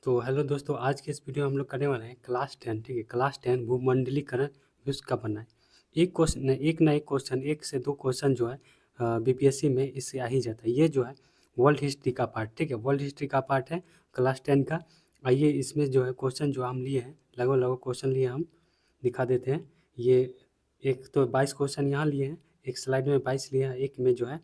तो हेलो दोस्तों, आज के इस वीडियो में हम लोग करने वाले हैं क्लास 10। ठीक है, क्लास 10 भूमंडलीकरण विश्व का बनना है। एक क्वेश्चन, एक ना एक क्वेश्चन, एक से दो क्वेश्चन जो है बीपीएससी में इससे आ ही जाता है। ये जो है वर्ल्ड हिस्ट्री का पार्ट, ठीक है, वर्ल्ड हिस्ट्री का पार्ट है क्लास 10 का। आइए इसमें जो है क्वेश्चन जो हम लिए हैं, लगभग लगभग क्वेश्चन लिए हम दिखा देते हैं। ये एक तो 22 क्वेश्चन यहाँ लिए हैं, एक स्लाइड में 22 लिए हैं, एक में जो है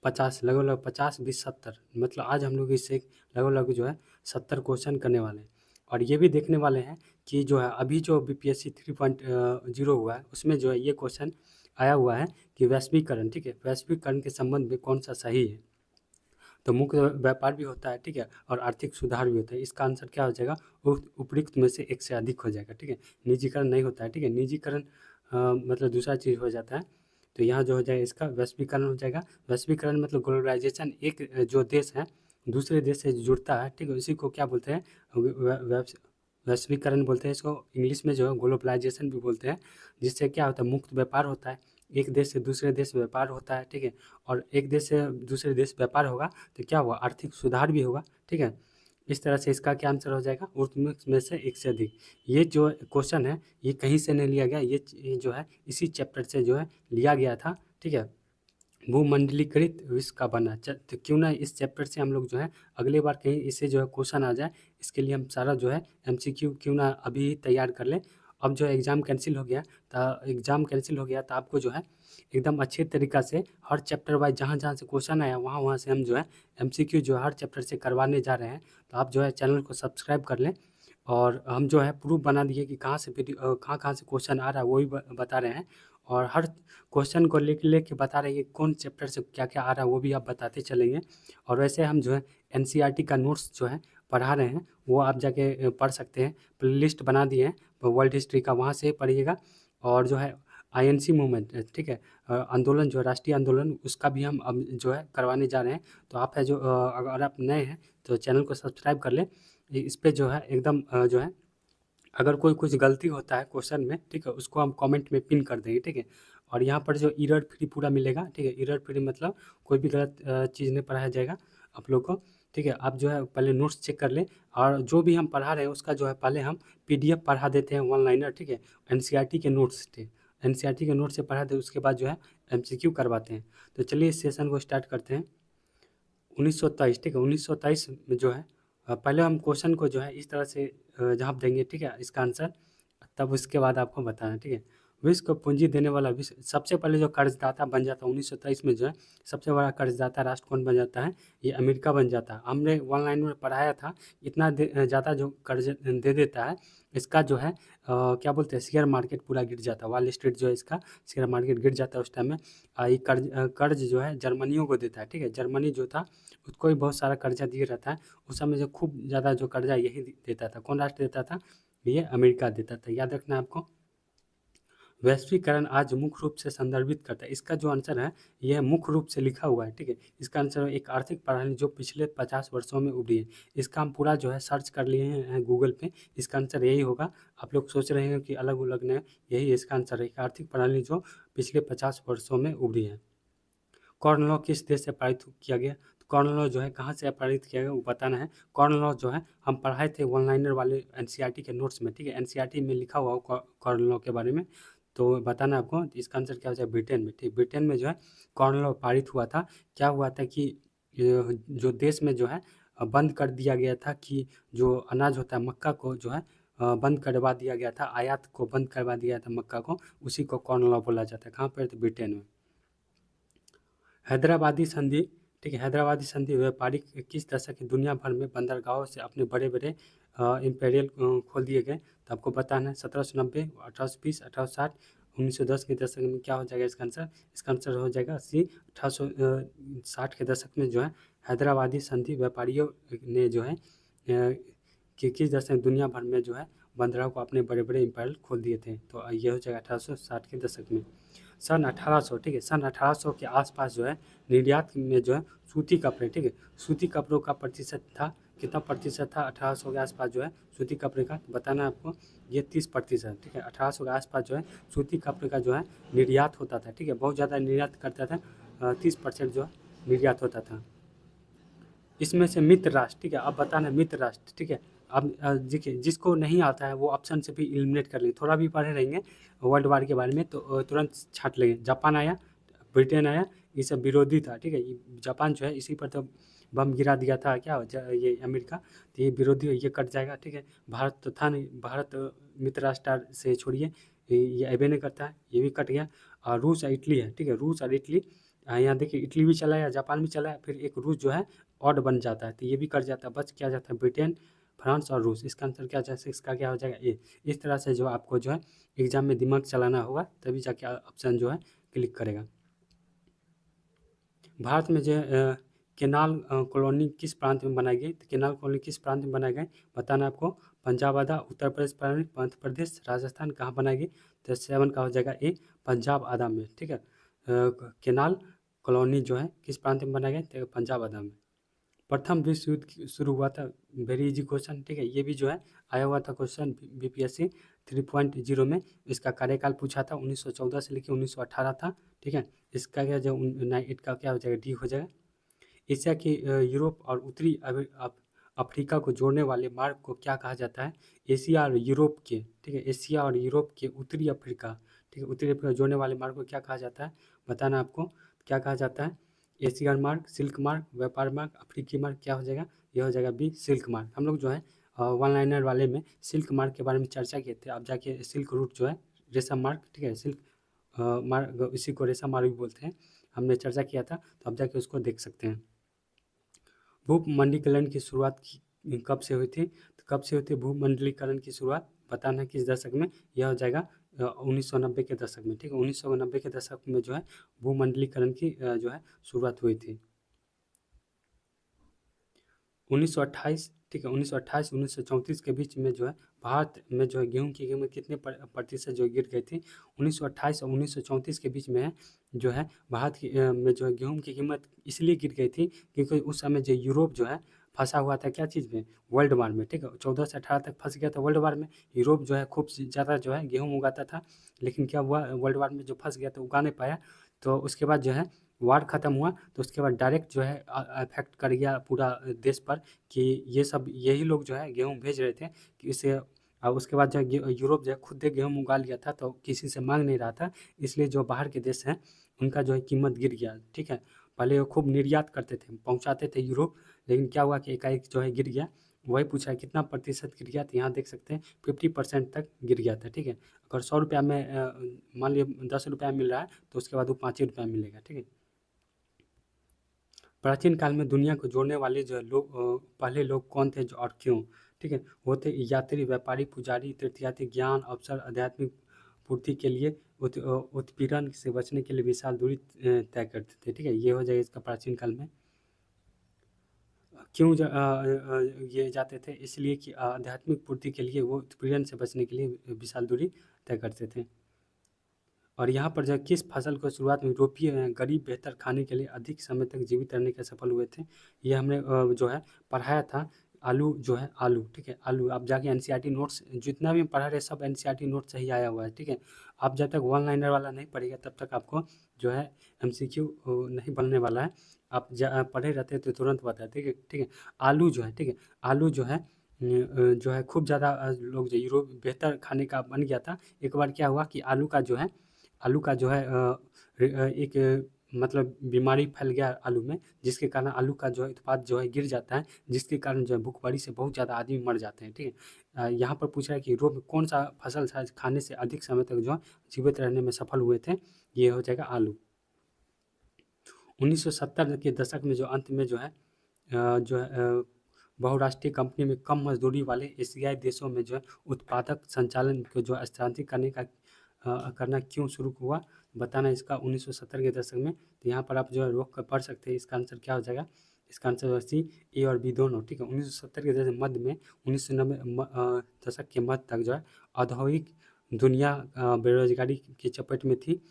50, लगभग लगभग 50 20 70, मतलब आज हम लोग इससे लगभग लगभग जो है 70 क्वेश्चन करने वाले हैं। और ये भी देखने वाले हैं कि जो है अभी जो बीपीएससी 3.0 हुआ है उसमें जो है ये क्वेश्चन आया हुआ है कि वैश्वीकरण, ठीक है, वैश्वीकरण के संबंध में कौन सा सही है। तो मुक्त व्यापार भी होता है, ठीक है, और आर्थिक सुधार भी होता है। इसका आंसर क्या हो जाएगा, उपयुक्त में से एक से अधिक हो जाएगा, ठीक है। निजीकरण नहीं होता है, ठीक है, निजीकरण मतलब दूसरा चीज़ हो जाता है। तो यहाँ जो हो जाएगा इसका वैश्वीकरण हो जाएगा। वैश्वीकरण मतलब ग्लोबलाइजेशन, एक जो देश है दूसरे देश से जुड़ता है, ठीक है, उसी को क्या बोलते हैं, वैश्वीकरण बोलते हैं। इसको इंग्लिश में जो है ग्लोबलाइजेशन भी बोलते हैं। जिससे क्या होता है, मुक्त व्यापार होता है, एक देश से दूसरे देश व्यापार होता है, ठीक है। और एक देश से दूसरे देश व्यापार होगा तो क्या हुआ, आर्थिक सुधार भी होगा, ठीक है। इस तरह से इसका क्या आंसर हो जाएगा, उर्ध्वमुख में से एक से अधिक। ये जो क्वेश्चन है ये कहीं से नहीं लिया गया, ये जो है इसी चैप्टर से जो है लिया गया था, ठीक है। भूमंडलीकृत विश्व का बनना, तो क्यों ना इस चैप्टर से हम लोग जो है अगली बार कहीं इससे जो है क्वेश्चन आ जाए, इसके लिए हम सारा जो है एमसीक्यू क्यों ना अभी ही तैयार कर लें। अब जो है एग्ज़ाम कैंसिल हो गया, तो एग्ज़ाम कैंसिल हो गया तो आपको जो है एकदम अच्छे तरीक़ा से हर चैप्टर वाइज जहाँ जहाँ से क्वेश्चन आया वहाँ वहाँ से हम जो है एमसीक्यू जो है हर चैप्टर से करवाने जा रहे हैं। तो आप जो है चैनल को सब्सक्राइब कर लें। और हम जो है प्रूफ बना दिए कि कहाँ से वीडियो कहाँ कहाँ से क्वेश्चन आ रहा है, वो भी बता रहे हैं। और हर क्वेश्चन को लेके बता रहे हैं कि कौन चैप्टर से क्या क्या आ रहा है, वो भी आप बताते चलेंगे। और वैसे हम जो है एनसीईआरटी का नोट्स जो है पढ़ा रहे हैं, वो आप जाके पढ़ सकते हैं। प्लेलिस्ट बना दिए हैं वर्ल्ड हिस्ट्री का, वहाँ से पढ़िएगा। और जो है आईएनसी मूवमेंट, ठीक है, आंदोलन जो है राष्ट्रीय आंदोलन, उसका भी हम अब जो है करवाने जा रहे हैं। तो आप है जो अगर आप नए हैं तो चैनल को सब्सक्राइब कर लें। इस पे जो है एकदम जो है अगर कोई कुछ गलती होता है क्वेश्चन में, ठीक है, उसको हम कमेंट में पिन कर देंगे, ठीक है। और यहाँ पर जो एरर फ्री पूरा मिलेगा, ठीक है, एरर फ्री मतलब कोई भी गलत चीज़ नहीं पढ़ाया जाएगा आप लोग को, ठीक है। आप जो है पहले नोट्स चेक कर लें, और जो भी हम पढ़ा रहे हैं उसका जो है पहले हम पीडीएफ पढ़ा देते हैं, वन लाइनर, ठीक है, एनसीईआरटी के नोट्स थे, एनसीईआरटी के नोट्स से पढ़ा दे, उसके बाद जो है एमसीक्यू करवाते हैं। तो चलिए इस सेशन को स्टार्ट करते हैं। 1923, ठीक है, 1923 में जो है पहले हम क्वेश्चन को जो है इस तरह से झाँप देंगे, ठीक है, इसका आंसर, तब उसके बाद आपको बताना है, ठीक है। विश्व को पूंजी देने वाला विश्व सबसे पहले जो कर्जदाता बन जाता है 1923 में, जो है सबसे बड़ा कर्जदाता राष्ट्र कौन बन जाता है, ये अमेरिका बन जाता है। हमने वन लाइन में पढ़ाया था, इतना ज़्यादा जो कर्ज दे देता है, इसका जो है क्या बोलते हैं, शेयर मार्केट पूरा गिर जाता है, वॉल स्ट्रीट जो है इसका शेयर मार्केट गिर जाता है उस टाइम में। ये कर्ज जो है जर्मनियों को देता है, ठीक है, जर्मनी जो था उसको भी बहुत सारा कर्जा दिए रहता है। उस समय जो खूब ज़्यादा जो कर्जा यही देता था, कौन राष्ट्र देता था, ये अमेरिका देता था, याद रखना है आपको। वैश्वीकरण आज मुख्य रूप से संदर्भित करता है, इसका जो आंसर है यह मुख्य रूप से लिखा हुआ है, ठीक है। इसका आंसर एक आर्थिक प्रणाली जो पिछले 50 वर्षों में उभरी है। इसका हम पूरा जो है सर्च कर लिए हैं गूगल पे, इसका आंसर यही होगा। आप लोग सोच रहे हैं कि अलग अलग ने, यही इसका आंसर है, एक आर्थिक प्रणाली जो पिछले 50 वर्षों में उभरी है। कॉर्न लॉ किस देश से पारित किया गया, तो कॉर्न लॉ जो है कहाँ से पारित किया गया वो बताना है। कॉर्न लॉ जो है हम पढ़ाए थे वन लाइनर वाले एनसीईआरटी के नोट्स में, ठीक है, एनसीईआरटी में लिखा हुआ हो कॉर्न लॉ के बारे में। तो बताना आपको, तो इसका आंसर क्या हो जाए, ब्रिटेन में, ठीक, ब्रिटेन में जो है कॉर्न लॉ पारित हुआ था। क्या हुआ था कि जो देश में जो है बंद कर दिया गया था कि जो अनाज होता है मक्का को जो है बंद करवा दिया गया था, आयात को बंद करवा दिया था मक्का को, उसी को कॉर्न लॉ बोला जाता है। कहाँ पर, तो ब्रिटेन में। हैदराबादी संधि, ठीक है, हैदराबादी संधि व्यापारिक किस दशक की दुनिया भर में बंदरगाहों से अपने बड़े बड़े इंपेरियल खोल दिए गए। तो आपको बताना है 1790, 1820, 1860, 1910 के दशक में क्या हो जाएगा इसका आंसर, इसका आंसर हो जाएगा 80। 1860 के दशक में जो है हैदराबादी संधि व्यापारियों ने जो है कि किस दशक में दुनिया भर में जो है बंदरों को अपने बड़े बड़े इंपायर खोल दिए थे। तो ये हो जाएगा 1860 के दशक में। सन 1800, ठीक है, सन 1800 के आसपास जो है निर्यात में जो है सूती कपड़े, ठीक है, सूती कपड़ों का प्रतिशत था, कितना प्रतिशत था 1800 के आसपास जो है सूती कपड़े का, तो बताना है आपको, ये 30%, ठीक है, 1800 के आसपास जो है सूती कपड़े का जो है निर्यात होता था, ठीक है, बहुत ज़्यादा निर्यात करता था, 30% जो है निर्यात होता था। इसमें से मित्र राष्ट्र, ठीक है, अब बताना मित्र राष्ट्र, ठीक है। अब देखिए जिसको नहीं आता है वो ऑप्शन से भी एलिमिनेट कर लेंगे, थोड़ा भी पढ़े रहेंगे वर्ल्ड वार के बारे में तो तुरंत छाट लेंगे। जापान आया, ब्रिटेन आया, ये सब विरोधी था, ठीक है। जापान जो है इसी पर तो बम गिरा दिया था क्या ये अमेरिका, तो ये विरोधी, ये कट जाएगा, ठीक है। भारत तो था नहीं, भारत मित्र राष्ट्र से छोड़िए, ये अबे नहीं करता है, ये भी कट गया। और रूस और इटली है, ठीक है, रूस और इटली, यहाँ देखिए इटली भी चला या जापान भी चला है, फिर एक रूस जो है ऑड बन जाता है, तो ये भी कट जाता है, बच क्या जाता है ब्रिटेन, फ्रांस और रूस। इसका आंसर क्या जाए, इसका क्या हो जाएगा ए। इस तरह से जो आपको जो है एग्जाम में दिमाग चलाना होगा, तभी जाके ऑप्शन जो है क्लिक करेगा। भारत में जो केनाल कॉलोनी किस प्रांत में बनाई गई, तो केनाल कॉलोनी किस प्रांत में बनाई गई बताना आपको। पंजाब आधा, उत्तर प्रदेश, मध्य प्रदेश, राजस्थान, कहाँ बनाई गई, तो 7 का हो जाएगा ए, पंजाब आधा में, ठीक है। केनाल कॉलोनी जो है किस प्रांत में बनाई गई, तो पंजाब आधा में। प्रथम विश्व युद्ध शुरू हुआ था, वेरी इजी क्वेश्चन, ठीक है, ये भी जो है आया हुआ था क्वेश्चन बीपीएससी 3.0 में। इसका कार्यकाल पूछा था 1914 से लेकर 1918 था, ठीक है। इसका क्या जो इसका क्या हो जाएगा, डी हो जाएगा। एशिया के यूरोप और उत्तरी अफ्रीका को जोड़ने वाले मार्ग को क्या कहा जाता है, एशिया और यूरोप के, ठीक है, एशिया और यूरोप के उत्तरी अफ्रीका, ठीक है, उत्तरी अफ्रीका जोड़ने वाले मार्ग को क्या कहा जाता है बताना आपको, क्या कहा जाता है। एशियन मार्ग, सिल्क मार्ग, व्यापार मार्ग, अफ्रीकी मार्ग, क्या हो जाएगा, यह हो जाएगा बी, सिल्क मार्ग। हम लोग जो है वन लाइनर वाले में सिल्क मार्ग के बारे में चर्चा किए थे, अब जाके सिल्क रूट जो है रेशम मार्ग, ठीक है, सिल्क मार्ग, इसी को रेशम मार्ग भी बोलते हैं, हमने चर्चा किया था, तो अब जाके उसको देख सकते हैं। भूमंडलीकरण की शुरुआत कब से हुई थी, तो कब से हुई थी भूमंडलीकरण की शुरुआत बताना है किस दशक में, यह हो जाएगा 1990 के दशक में, ठीक है। 1990 के दशक में जो है भूमंडलीकरण की जो है शुरुआत हुई थी। 1928, ठीक है, 1928 1934 के बीच में जो है भारत में जो है गेहूं की कीमत कितने प्रतिशत जो गिर गई थी, 1928 और 1934 के बीच में है जो है भारत की में जो है गेहूं की कीमत इसलिए गिर गई थी क्योंकि उस समय जो यूरोप जो है फंसा हुआ था क्या चीज़ में, वर्ल्ड वार में, ठीक है। 14 से 18 तक फंस गया था वर्ल्ड वार में, यूरोप जो है खूब ज़्यादा जो है गेहूँ उगाता था, लेकिन क्या हुआ वर्ल्ड वार में जो फंस गया तो उगा नहीं पाया, तो उसके बाद जो है वार ख़त्म हुआ तो उसके बाद डायरेक्ट जो है अफेक्ट कर गया पूरा देश पर कि ये सब यही लोग जो है गेहूँ भेज रहे थे कि इसे, और उसके बाद जो है यूरोप जो है खुद गेहूँ उगा लिया था तो किसी से मांग नहीं रहा था, इसलिए जो बाहर के देश हैं उनका जो है कीमत गिर गया, ठीक है। पहले वो खूब निर्यात करते थे, पहुँचाते थे यूरोप, लेकिन क्या हुआ कि एकाएक जो है गिर गया। वही पूछा है कितना प्रतिशत गिर गया, तो यहाँ देख सकते हैं 50% तक गिर गया था, ठीक है। अगर 100 रुपया में मान लीजिए 10 रुपया मिल रहा है तो उसके बाद वो 5 ही रुपया मिलेगा, ठीक है। प्राचीन काल में दुनिया को जोड़ने वाले जो है लोग पहले लोग कौन थे जो और क्यों, ठीक है। वो थे यात्री, व्यापारी, पुजारी, तीर्थयात्री, ज्ञान, अवसर, आध्यात्मिक पूर्ति के लिए, उत्पीड़न से बचने के लिए विशाल दूरी तय करते थे, ठीक है। ये हो जाएगा इसका प्राचीन काल में। क्यों ये जाते थे, इसलिए कि आध्यात्मिक पूर्ति के लिए, वो उत्पीड़न से बचने के लिए विशाल दूरी तय करते थे। और यहाँ पर जो है किस फसल को शुरुआत में यूरोपीय गरीब बेहतर खाने के लिए अधिक समय तक जीवित रहने के सफल हुए थे, ये हमने जो है पढ़ाया था। आलू जो है, आलू, ठीक है, आलू आप जाके एनसीईआरटी नोट्स जितना भी पढ़ा रहे सब एनसीईआरटी नोट से ही आया हुआ है, ठीक है। आप जब तक वन लाइनर वाला नहीं पढ़ेगा तब तक आपको जो है एमसीक्यू नहीं बनने वाला है। आप पढ़े रहते तो तुरंत बताते, ठीक है, ठीक है। आलू जो है, ठीक है, आलू जो है जो है खूब ज़्यादा लोग जो यूरोप बेहतर खाने का बन गया था। एक बार क्या हुआ कि आलू का जो है, आलू का जो है एक मतलब बीमारी फैल गया आलू में, जिसके कारण आलू का जो है उत्पाद जो है गिर जाता है, जिसके कारण जो है भूखमरी से बहुत ज़्यादा आदमी मर जाते हैं, ठीक है। यहाँ पर पूछ रहा है कि यूरोप में कौन सा फसल था खाने से अधिक समय तक जो है जीवित रहने में सफल हुए थे, ये हो जाएगा आलू। 1970 के दशक में जो अंत में जो है बहुराष्ट्रीय कंपनी में कम मजदूरी वाले एशियाई देशों में जो है उत्पादक संचालन को जो स्थानांतरित करने का करना क्यों शुरू हुआ बताना इसका 1970 के दशक में। तो यहाँ पर आप जो है रोक कर पढ़ सकते हैं, इसका आंसर क्या हो जाएगा, इसका आंसर है सी, ए और बी दोनों, ठीक है। 1970 के दशक मध्य में 1990 दशक के मध्य तक जो है औद्योगिक दुनिया बेरोजगारी की चपेट में थी,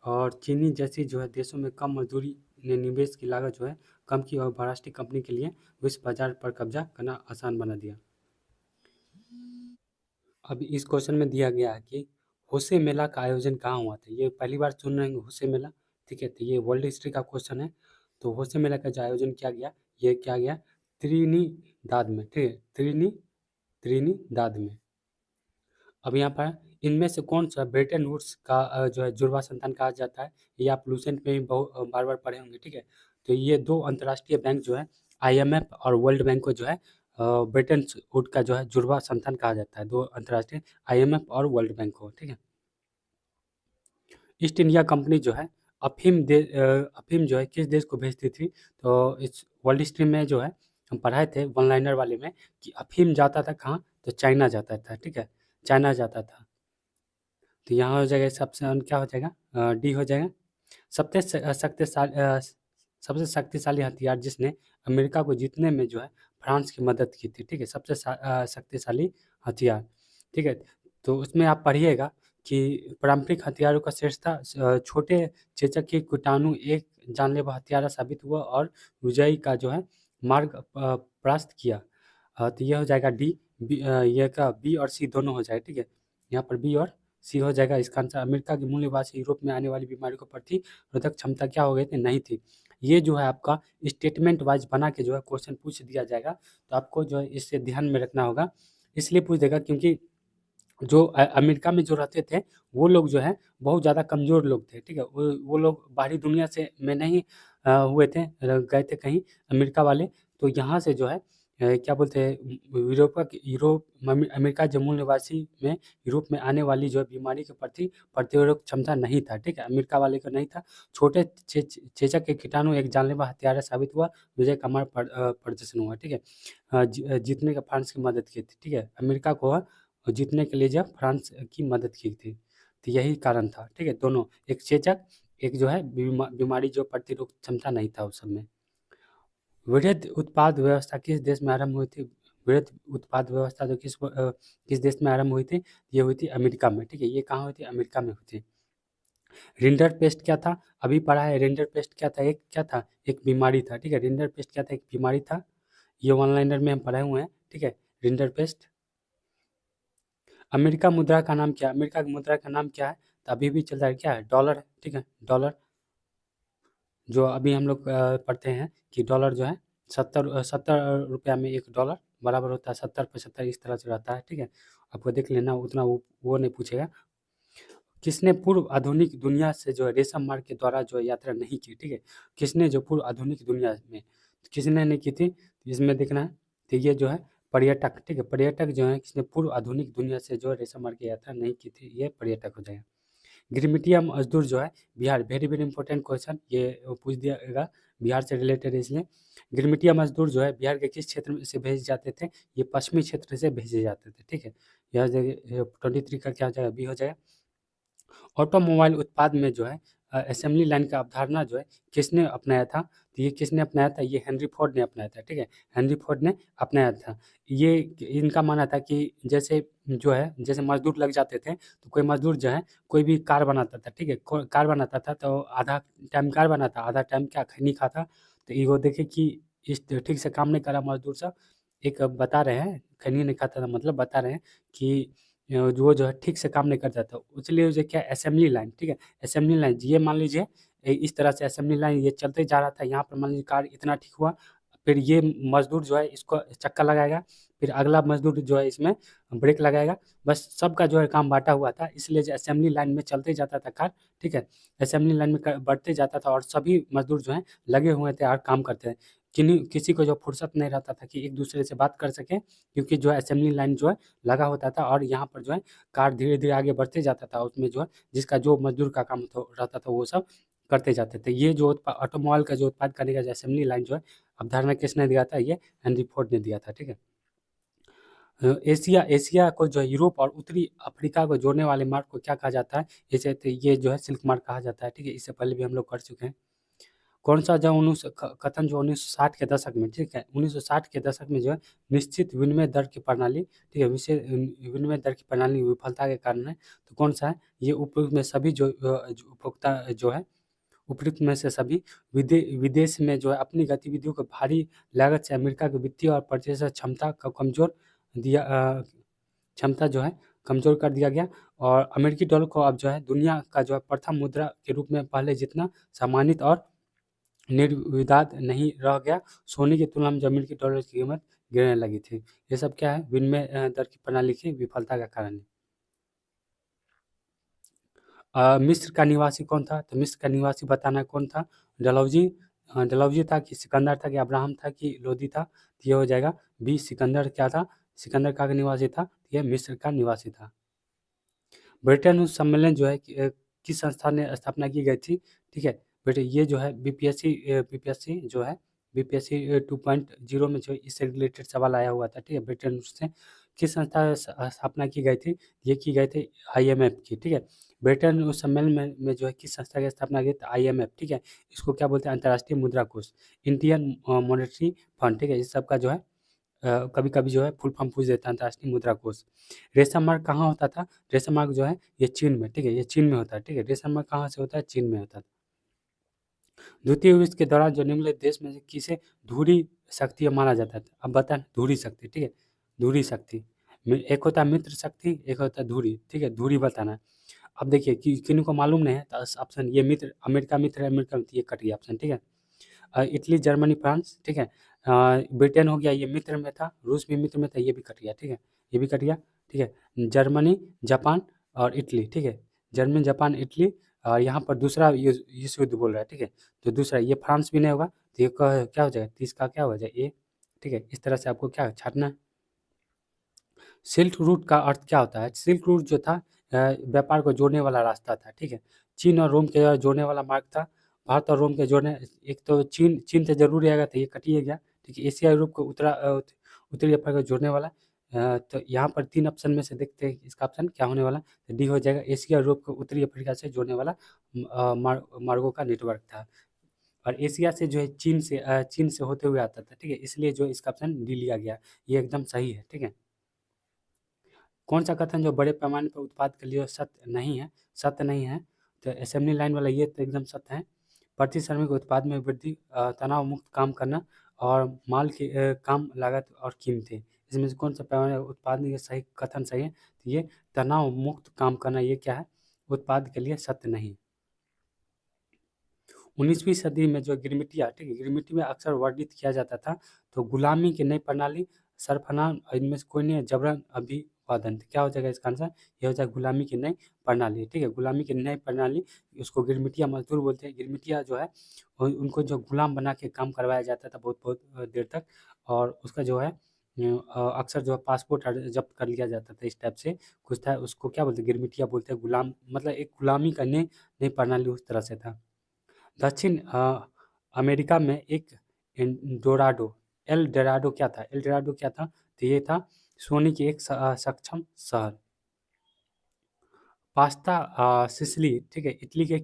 और चीनी जैसी जो है देशों में कम मजदूरी ने निवेश की लागत जो है कम की और बहुराष्ट्रीय कंपनी के लिए विश्व बाजार पर कब्जा करना आसान बना दिया। अब इस क्वेश्चन में दिया गया है कि होसे मेला का आयोजन कहाँ हुआ था, ये पहली बार सुन रहे हैं होसे मेला, ठीक है। तो ये वर्ल्ड हिस्ट्री का क्वेश्चन है। तो होसे मेला का जो आयोजन किया गया, ये किया गया त्रिनिदाद में, ठीक है, त्रिनिदाद में। अब यहाँ पर इनमें से कौन सा ब्रेटन वुड्स का जो है जुड़वा संतान कहा जाता है, ये आप लूसेंट में भी बहुत बार बार पढ़े होंगे, ठीक है। तो ये दो अंतर्राष्ट्रीय बैंक जो है IMF और वर्ल्ड बैंक को जो है ब्रेटन वुड का जो है जुड़वा संतान कहा जाता है, दो अंतर्राष्ट्रीय IMF और वर्ल्ड बैंक को, ठीक है। ईस्ट इंडिया कंपनी जो है अफीम जो है किस देश को भेजती थी, तो इस वर्ल्ड हिस्ट्री में जो है हम पढ़ाए थे वन लाइनर वाले में कि अफीम जाता था कहाँ, तो चाइना जाता था, ठीक है, चाइना जाता था। तो यहाँ हो जाएगा सबसे क्या हो जाएगा, डी हो जाएगा। सबसे शक्तिशाली सबसे शक्तिशाली हथियार जिसने अमेरिका को जीतने में जो है फ्रांस की मदद की थी, ठीक है, सबसे शक्तिशाली हथियार, ठीक है। तो उसमें आप पढ़िएगा कि पारंपरिक हथियारों का श्रेष्ठता छोटे चेचक के कीटाणु एक जानलेवा हथियार साबित हुआ और विजयी का जो है मार्ग प्रशस्त किया। तो यह हो जाएगा डी, यह का बी और सी दोनों हो जाएगा, ठीक है। यहाँ पर बी और सी हो जाएगा इसका आंसर। अमेरिका के मूल्यवासी यूरोप में आने वाली बीमारी को प्रतिरोधक क्षमता क्या हो गई थी, नहीं थी। ये जो है आपका स्टेटमेंट वाइज बना के जो है क्वेश्चन पूछ दिया जाएगा, तो आपको जो है इससे ध्यान में रखना होगा। इसलिए पूछ देगा क्योंकि जो अमेरिका में जो रहते थे वो लोग जो है बहुत ज़्यादा कमज़ोर लोग थे, ठीक है। वो लोग बाहरी दुनिया से में नहीं हुए थे, गए थे कहीं अमेरिका वाले। तो यहाँ से जो है क्या बोलते हैं यूरोप अमेरिका जो मूल निवासी में यूरोप में आने वाली जो है बीमारी के प्रति प्रतिरोधक क्षमता नहीं था, ठीक है, अमेरिका वाले का नहीं था। छोटे चेचक के कीटाणु एक जानलेवा हथियार साबित हुआ, विजय कमार प्रदर्शन हुआ, ठीक है। जीतने का फ्रांस की मदद की थी, ठीक है, अमेरिका को जीतने के लिए जब फ्रांस की मदद की थी, तो यही कारण था, ठीक है। दोनों, एक चेचक, एक जो है बीमारी जो प्रतिरोधक क्षमता नहीं था उस समय। वृहद उत्पाद व्यवस्था किस देश में आरंभ हुई थी, वृहद उत्पाद व्यवस्था जो किस देश में आरंभ हुई थी, ये हुई थी अमेरिका में, ठीक है। ये कहाँ हुई थी, अमेरिका में हुई थी। रिंडर पेस्ट क्या था, अभी पढ़ा है, रिंडर पेस्ट क्या था, एक क्या था, एक बीमारी था, ठीक है। रिंडर पेस्ट क्या था, एक बीमारी था, ये वन लाइनर में हम पढ़े हुए हैं, ठीक है, रिंडर पेस्ट। अमेरिका मुद्रा का नाम क्या है, अमेरिका की मुद्रा का नाम क्या है, तो अभी भी चल रहा है क्या है, डॉलर है, ठीक है, डॉलर। जो अभी हम लोग पढ़ते हैं कि डॉलर जो है 70 रुपया में एक डॉलर बराबर होता है 70-75, इस तरह से रहता है, ठीक है। आपको देख लेना, उतना वो नहीं पूछेगा। किसने पूर्व आधुनिक दुनिया से जो है रेशम मार्ग के द्वारा जो है यात्रा नहीं की, ठीक है। किसने जो पूर्व आधुनिक दुनिया में किसने नहीं की थी, इसमें देखना है। तो ये जो है पर्यटक, ठीक है, पर्यटक जो है किसने पूर्व आधुनिक दुनिया से जो है रेशम मार्ग की यात्रा नहीं की थी, ये पर्यटक हो जाएगा। गिरमिटिया मजदूर जो है Bihar, very very important question, ये पूछ दिया बिहार से रिलेटेड है, इसलिए गिरमिटिया मजदूर जो है बिहार के किस क्षेत्र से भेजे जाते थे, ये पश्चिमी क्षेत्र से भेजे जाते थे, ठीक है। यह 23 का क्या हो जाएगा, बी हो जाएगा। ऑटोमोबाइल उत्पाद में जो है असेंबली लाइन का अवधारणा जो है किसने अपनाया था, तो ये किसने अपनाया था, ये हेनरी फोर्ड ने अपनाया था, ठीक है, हेनरी फोर्ड ने अपनाया था। ये इनका मानना था कि जैसे जो है जैसे मजदूर लग जाते थे, तो कोई मजदूर जो है कोई भी कार बनाता था, ठीक है, कार बनाता था, तो आधा टाइम कार बनाता, आधा टाइम क्या खैनी खाता। तो ये वो देखे कि इस ठीक से काम नहीं करा मजदूर सब, एक बता रहे हैं खैनी नहीं खाता था, मतलब बता रहे हैं कि जो वो जो है ठीक से काम नहीं करता था, इसलिए जो क्या असेंबली लाइन, ठीक है, असेंबली लाइन, ये मान लीजिए इस तरह से असेंबली लाइन ये चलते जा रहा था, यहाँ पर मान लीजिए कार इतना ठीक हुआ, फिर ये मजदूर जो है इसको चक्का लगाएगा, फिर अगला मजदूर जो है इसमें ब्रेक लगाएगा, बस सबका जो है काम बांटा हुआ था, इसलिए जो असेंबली लाइन में चलते जाता था कार, ठीक है, असेंबली लाइन में बढ़ते जाता था और सभी मजदूर जो है लगे हुए थे और काम करते थे। किसी को जो फुर्सत नहीं रहता था कि एक दूसरे से बात कर सके, क्योंकि जो है असेंबली लाइन जो है लगा होता था और यहाँ पर जो है कार धीरे धीरे आगे बढ़ते जाता था, उसमें जो है जिसका जो मजदूर का काम रहता था वो सब करते जाते थे। ये जो ऑटोमोबाइल का जो उत्पाद करने का जो असेंबली लाइन जो है अवधारणा किसने दिया था, ये हेनरी फोर्ड ने दिया था, ठीक है। एशिया एशिया को जो है यूरोप और उत्तरी अफ्रीका को जोड़ने वाले मार्ग को क्या कहा जाता है, इसे तो ये जो है सिल्क मार्ग कहा जाता है, ठीक है, इससे पहले भी हम लोग कर चुके हैं। कौन सा जो 1960 के दशक में, ठीक है, 1960 के दशक में जो है निश्चित विनिमय दर की प्रणाली, ठीक है, विशेष विनिमय दर की प्रणाली विफलता के कारण है, तो कौन सा है, ये उपयुक्त में सभी जो उपभोक्ता जो है उपयुक्त में से सभी विदेश में जो है अपनी गतिविधियों को भारी लागत से अमेरिका की वित्तीय और प्रतिशत क्षमता का कमजोर दिया क्षमता जो है कमजोर कर दिया गया, और अमेरिकी डॉलर को अब जो है दुनिया का जो है प्रथम मुद्रा के रूप में पहले जितना सम्मानित और निर्विवाद नहीं रह गया, सोने की तुलना में जमीन की डॉलर की कीमत गिरने लगी थी। ये सब क्या है, विनिमय दर की प्रणाली की विफलता का कारण है। मिस्र का निवासी कौन था? तो मिस्र का निवासी बताना कौन था? डलहौजी। डलहौजी था कि सिकंदर था कि अब्राहम था कि लोदी था? तो ये हो जाएगा बी, सिकंदर क्या था? सिकंदर का निवासी था, तो ये मिस्र का निवासी था। ब्रिटेन सम्मेलन जो है किस संस्था ने स्थापना की गई थी? ठीक है बेटे, ये जो है बीपीएससी जो है बीपीएससी 2.0 में जो इससे रिलेटेड सवाल आया हुआ था। ठीक है, ब्रिटेन से किस संस्था स्थापना की गई थी? ये की गई थी आईएमएफ की। ठीक है, ब्रिटेन उस सम्मेलन में जो है किस संस्था की स्थापना की थी? आईएमएफ। ठीक है, इसको क्या बोलते हैं? अंतर्राष्ट्रीय मुद्रा कोष, इंडियन मॉनेटरी फंड। ठीक है, इस सब का जो है कभी कभी जो है फुल फॉर्म पूछ देता है, अंतर्राष्ट्रीय मुद्रा कोष। रेशम मार्ग कहाँ होता था? रेशम मार्ग जो है ये चीन में। ठीक है, ये चीन में होता है। ठीक है, रेशम मार्ग कहाँ से होता है? चीन में होता है। द्वितीय विश्व के दौरान जो निम्नलिखित देश में से किसे धुरी शक्ति माना जाता था? अब बताएं, धुरी शक्ति। ठीक है, धुरी शक्ति एक होता है मित्र शक्ति, एक होता है धुरी। ठीक है, धुरी बताना है। अब देखिए कि किन को मालूम नहीं है तो ऑप्शन ये मित्र, अमेरिका मित्र है, अमेरिका मित्र, ये कट गया ऑप्शन। ठीक है, इटली, जर्मनी, फ्रांस। ठीक है, ब्रिटेन हो गया, ये मित्र में था। रूस भी मित्र में था, ये भी कट गया। ठीक है, ये भी कट गया। ठीक है, जर्मनी, जापान और इटली। ठीक है, जर्मनी, जापान, इटली। और यहाँ पर दूसरा विश्व युद्ध बोल रहा है। ठीक है, तो दूसरा ये फ्रांस भी नहीं होगा, तो ये क्या हो जाएगा? 30 का क्या हो जाएगा? ए। ठीक है, इस तरह से आपको क्या छाटना है। सिल्क रूट का अर्थ क्या होता है? सिल्क रूट जो था व्यापार को जोड़ने वाला रास्ता था। ठीक है, चीन और रोम के जोड़ने वाला मार्ग था। भारत और रोम के जोड़ने, एक तो चीन चीन से जरूर आएगा, तो ये कटिए गया। ठीक है, एशिया यूरोप को उत्तरी अफ्रीका को जोड़ने वाला। तो यहाँ पर 3 ऑप्शन में से देखते हैं इसका ऑप्शन क्या होने वाला। तो डी हो जाएगा, एशिया यूरोप को उत्तरी अफ्रीका से जोड़ने वाला मार्गों का नेटवर्क था। और एशिया से जो है चीन से होते हुए आता था। ठीक है, इसलिए जो इसका ऑप्शन डी लिया गया, ये एकदम सही है। ठीक है, कौन सा कथन जो बड़े पैमाने पर उत्पाद के लिए सत्य नहीं है? सत्य नहीं है, तो असेंबली लाइन वाला ये तो एकदम सत्य है। प्रति श्रमिक उत्पाद में वृद्धि, तनाव मुक्त काम करना और माल की काम लागत और कीमतें, इसमें से कौन सा पैमाने उत्पाद में ये सही कथन सही है? तो ये तनाव मुक्त काम करना, ये क्या है? उत्पाद के लिए सत्य नहीं। 19वीं सदी में जो गिरमिटिया, ठीक है, गिरमिटी में अक्सर वर्णित किया जाता था। तो गुलामी की नई प्रणाली, सरफनान, इनमें से कोई नहीं है, जबरन अभिवादन। तो क्या हो जाएगा इसका आंसर? ये हो जाएगा गुलामी की नई प्रणाली। ठीक है, गुलामी की नई प्रणाली, उसको गिरमिटिया मजदूर बोलते हैं। गिरमिटिया जो है उनको जो गुलाम बना के काम करवाया जाता था बहुत बहुत देर तक, और उसका जो है अक्सर जो है पासपोर्ट जब्त कर लिया जाता था। इस टाइप से कुछ था, उसको क्या बोलते हैं? गिरमिटिया बोलते हैं। गुलाम मतलब एक गुलामी का नई नई प्रणाली उस तरह से था। दक्षिण अमेरिका में एक डोराडो, एल डोराडो क्या था? एल डोराडो क्या था? तो ये था सोने की एक सक्षम शहर। पास्ता सिसिली, ठीक है, इटली के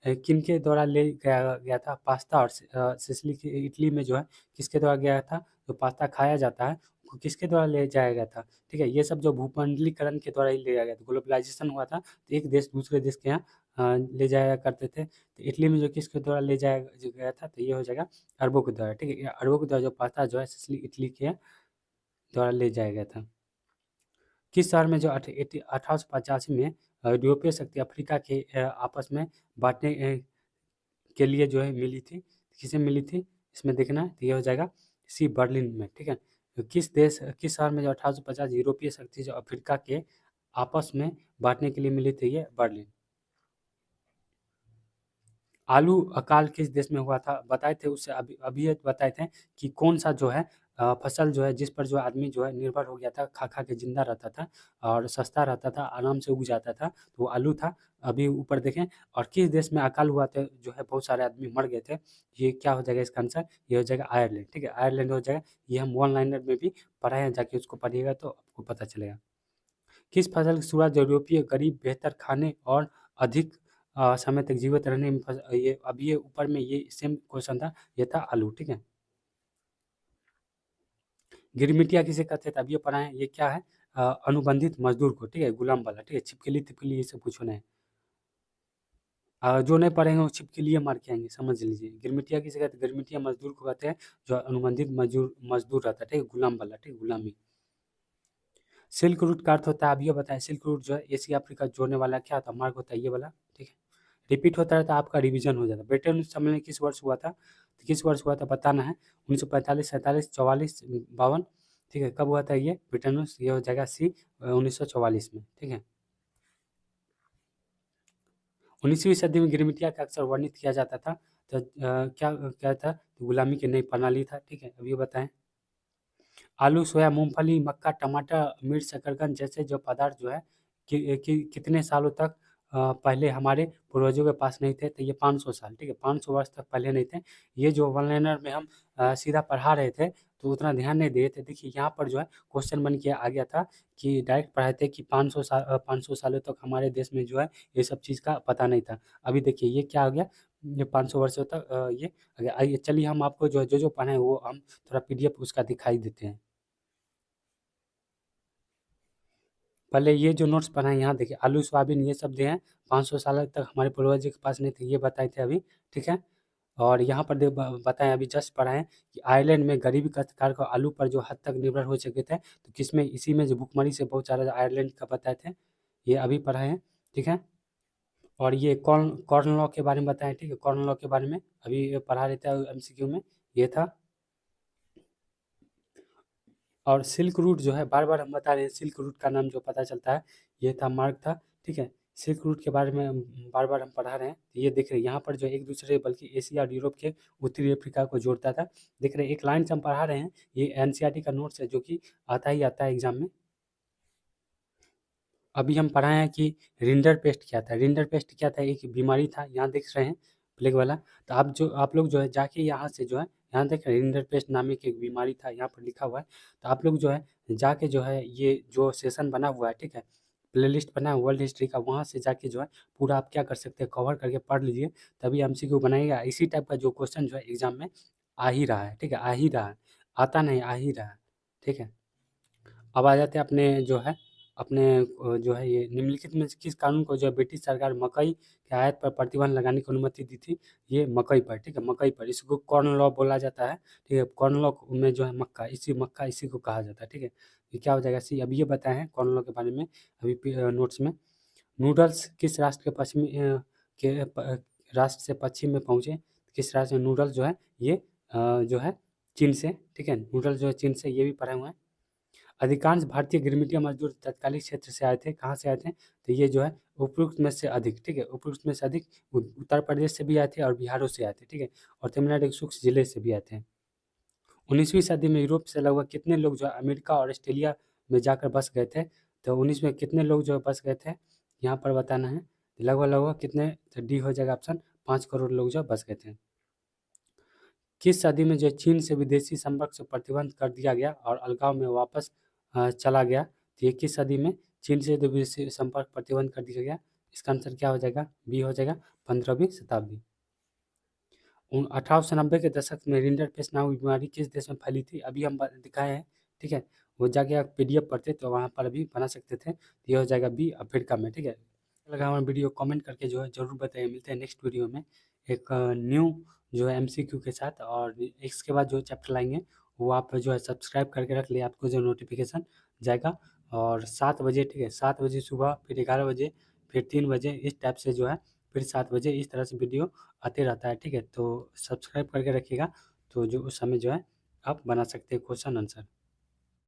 किनके द्वारा ले गया गया था? पास्ता और सिसिली की इटली में जो है किसके द्वारा गया था? जो पास्ता खाया जाता है वो किसके द्वारा ले जाया गया था? ठीक है, ये सब जो भूमंडलीकरण के द्वारा ही ले जाया गया था। ग्लोबलाइजेशन हुआ था, तो एक देश दूसरे देश के यहाँ ले जाया करते थे। तो इटली में जो किसके द्वारा ले जाया जो गया था? तो ये हो जाएगा अरबों के द्वारा। ठीक है, ये अरबों के द्वारा जो पास्ता जो है सिसिली इटली के द्वारा ले जाया गया था। किस शहर में जो 1885 में यूरोपीय शक्ति अफ्रीका के आपस में बांटने के लिए जो है मिली थी? किसे मिली थी इसमें देखना है। तो ये हो जाएगा सी, बर्लिन में। ठीक है, तो किस शहर में जो 1850 यूरोपीय शक्ति जो अफ्रीका के आपस में बांटने के लिए मिली थी? ये बर्लिन। आलू अकाल किस देश में हुआ था? बताए थे उससे अभी अभी ये बताए थे कि कौन सा जो है फसल जो है जिस पर जो आदमी जो है निर्भर हो गया था, खा खा के जिंदा रहता था और सस्ता रहता था, आराम से उग जाता था, तो वो आलू था। अभी ऊपर देखें, और किस देश में अकाल हुआ था जो है बहुत सारे आदमी मर गए थे? ये क्या हो जाएगा इसका आंसर? ये हो जाएगा आयरलैंड। ठीक है, आयरलैंड हो जाएगा। ये हम वन लाइनर में भी पढ़ाए हैं, जाके उसको पढ़िएगा तो आपको पता चलेगा। किस फसल की शुरुआत यूरोपीय गरीब बेहतर खाने और अधिक समय तक जीवित रहने में ये अभी ये ऊपर में ये सेम क्वेश्चन था, ये था आलू। ठीक है, गिरमिटिया किसे कहते थे? अब ये पढ़ाएं, ये क्या है? अनुबंधित मजदूर को। ठीक है, गुलाम वाला। ठीक है, छिपकली तिपकली ये सब कुछ होना है। जो नहीं पढ़ेंगे वो छिपकली मार के आएंगे, समझ लीजिए। गिरमिटिया किसे कहते हैं? गिरमिटिया मजदूर को कहते हैं जो अनुबंधित मजदूर मजदूर रहता है। ठीक है, गुलाम वाला। ठीक है, गुलामी। सिल्क रूट का अर्थ होता है, अब ये बताएं, सिल्क रूट जो है एशिया अफ्रीका जोड़ने वाला क्या होता है? मार्ग होता है ये वाला। ठीक है, रिपीट होता रहता है, आपका रिवीजन हो जाता है। ब्रिटेन सम्मेलन किस वर्ष हुआ था, तो किस वर्ष हुआ था बताना है, 1945, 47, 44, 52, ठीक है। कब हुआ था ये ब्रिटेन, ये हो जाएगा सी 1944 में, ठीक है। 19वीं सदी में गिरमिटिया का अक्सर वर्णित किया जाता था, तो क्या क्या था, तो गुलामी की नई प्रणाली था, ठीक है। अब ये बताएं, आलू, सोया, मूंगफली, मक्का, टमाटर, मिर्च, शकरकंद जैसे जो पदार्थ जो है कितने सालों तक पहले हमारे पूर्वजों के पास नहीं थे, तो ये 500 साल, ठीक है, 500 वर्ष तक पहले नहीं थे। ये जो वन लाइनर में हम सीधा पढ़ा रहे थे तो उतना ध्यान नहीं दिए थे। देखिए यहाँ पर जो है क्वेश्चन बन के आ गया था कि डायरेक्ट पढ़ाए थे कि 500 सालों तक हमारे देश में जो है ये सब चीज़ का पता नहीं था। अभी देखिए ये क्या हो गया, ये 500 वर्षों तक ये आ गया। आइए चलिए हम आपको जो पढ़े हैं वो हम थोड़ा पीडीएफ उसका दिखाई देते हैं। पहले ये जो नोट्स पढ़ा है यहाँ देखिए, आलू, सोयाबीन ये सब दिए हैं, 500 साल तक हमारे पूर्वज के पास नहीं थे, ये बताए थे अभी, ठीक है। और यहाँ पर बताएं, अभी जस्ट पढ़ाएं कि आयरलैंड में गरीबी काश्तकार को आलू पर जो हद तक निर्भर हो चुके थे, तो किसमें, इसी में जो भुखमरी से बहुत सारा आयरलैंड का बताए थे, ये अभी पढ़ाए हैं, ठीक है। और ये कॉर्न लॉ के बारे में बताएं, ठीक है, कॉर्न लॉ के बारे में अभी पढ़ा रहे थे एमसीक्यू में, ये था। और सिल्क रूट जो है, बार बार हम बता रहे हैं, सिल्क रूट का नाम जो पता चलता है ये था, मार्ग था, ठीक है। सिल्क रूट के बारे में बार बार हम पढ़ा रहे हैं, तो ये देख रहे हैं यहाँ पर जो एक दूसरे बल्कि एशिया और यूरोप के उत्तरी अफ्रीका को जोड़ता था, देख रहे हैं एक लाइन से हम पढ़ा रहे हैं, ये एनसीईआरटी का नोट्स है जो कि आता है एग्जाम में। अभी हम पढ़ाए हैं कि रिंडर पेस्ट क्या था, रिंडर पेस्ट क्या था, एक बीमारी था, यहाँ देख रहे हैं प्लेग वाला। तो आप लोग जो है जाके यहाँ से जो है, यहाँ देख रहे हैं रिंडर पेस्ट नामी की एक बीमारी था, यहाँ पर लिखा हुआ है। तो आप लोग जो है जाके जो है ये जो सेशन बना हुआ है, ठीक है, प्लेलिस्ट बना है वर्ल्ड हिस्ट्री का, वहाँ से जाके जो है पूरा आप क्या कर सकते हैं, कवर करके पढ़ लीजिए, तभी एमसीक्यू बनाइएगा। इसी टाइप का जो क्वेश्चन जो है एग्जाम में आ ही रहा है, ठीक है, आ ही रहा है, आता नहीं, आ ही रहा है, ठीक है। अब आ जाते हैं अपने जो है अपने जो है ये निम्नलिखित में से किस कानून को जो है ब्रिटिश सरकार मकई के आयात पर प्रतिबंध लगाने की अनुमति दी थी, ये मकई पर, ठीक है, मकई पर, इसको कॉर्न लॉ बोला जाता है, ठीक है। कॉर्न लॉ में जो है मक्का इसी को कहा जाता है, ठीक है। ये क्या हो जाएगा सी, अब ये बताए हैं कॉर्न लॉ के बारे में अभी नोट्स में। नूडल्स किस राष्ट्र के पश्चिमी राष्ट्र से पश्चिम में पहुँचे, किस राष्ट्र में नूडल्स जो है ये जो है चीन से, ठीक है, नूडल्स जो है चीन से, ये भी पढ़े हुए हैं। अधिकांश भारतीय गिरमिटिया मजदूर तत्कालीन क्षेत्र से आए थे, कहाँ से आए थे, तो ये जो है उपरोक्त में से अधिक, ठीक है, उपरोक्त में से अधिक उत्तर प्रदेश से भी आए थे और बिहारों से आए थे, ठीक है, और तमिलनाडु के सूक्ष्म जिले से भी आए थे। 19वीं सदी में यूरोप से लगभग कितने लोग जो है अमेरिका और ऑस्ट्रेलिया में जाकर बस गए थे, तो 19 में कितने लोग जो है बस गए थे, यहाँ पर बताना है, लगभग लगभग कितने, तो डी हो जाएगा ऑप्शन, 5 करोड़ लोग जो बस गए थे। किस सदी में जो चीन से विदेशी संपर्क से प्रतिबंध कर दिया गया और अलगाव में वापस चला गया, तो ये किस सदी में चीन से जो विदेशी संपर्क प्रतिबंध कर दिया गया, इसका आंसर क्या हो जाएगा, बी हो जाएगा, 15वीं शताब्दी। 1890 के दशक में रिंडर पेस्ट नामक बीमारी किस देश में फैली थी, अभी हम दिखाए हैं, ठीक है, वो जाके आप पीडीएफ पढ़ते तो वहाँ पर भी बना सकते थे, तो ये हो जाएगा बी, अफ्रीका में, ठीक है। लगा हमारा वीडियो कमेंट करके जो है जरूर बताइए। मिलते हैं नेक्स्ट वीडियो में एक न्यू जो है एमसीक्यू के साथ, और इसके बाद जो चैप्टर लाएंगे वो आप जो है सब्सक्राइब करके रख लिए, आपको जो नोटिफिकेशन जाएगा। और 7 बजे, ठीक है, 7 बजे सुबह, फिर 11 बजे, फिर 3 बजे, इस टाइप से जो है फिर 7 बजे, इस तरह से वीडियो आते रहता है, ठीक है। तो सब्सक्राइब करके रखिएगा, तो जो उस समय जो है आप बना सकते हैं क्वेश्चन आंसर।